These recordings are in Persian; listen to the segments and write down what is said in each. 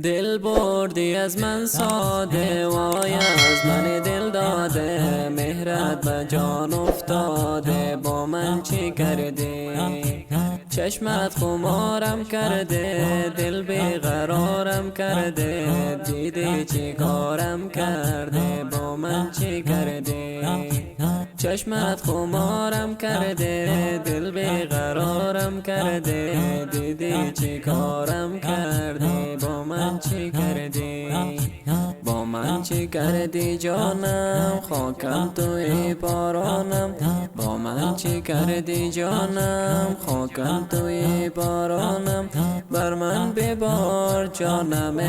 دل بردی از من ساده وای از من دل داده مهرت به جان افتاده با من چی کردی چشمت خمارم کرده دل بیقرارم کرده دیدی چی کارم کرده با من چی کردی چشمت خمارم کرده دل بیقرارم کرده دیدی چی کارم کرده با من چی کردی با من چی کردی جانم خاکم توی بارانم با من چی کردی جانم خاکم توی بارانم بر من ببار جانم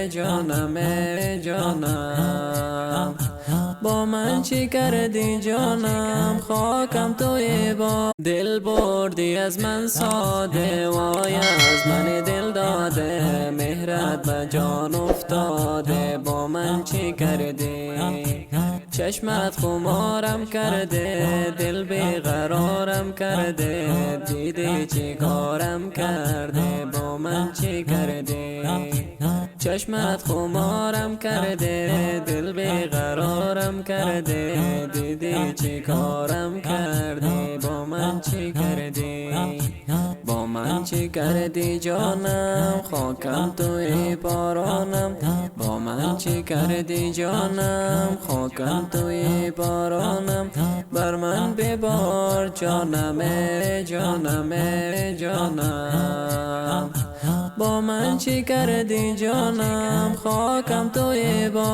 جانم جانم با من چی کردی جانم خاکم توی با دل بردی از من ساده وای از من دل داده مهرت به جان افتاده با من چی کردی چشمت خمارم کرده دل بیقرارم کرده دیدی چی کارم کرده با من چی کردی چشمت خمارم کرده دل بیقرارم کرده دیدی چی کارم کرده با من چی کردی با من چی کردی جانم خاکم توی بارانم با من چی کردی جانم خاکم توی بارانم بر من ببار جانم جانم جانم با من چی کردی جانم خاکم توی بارانم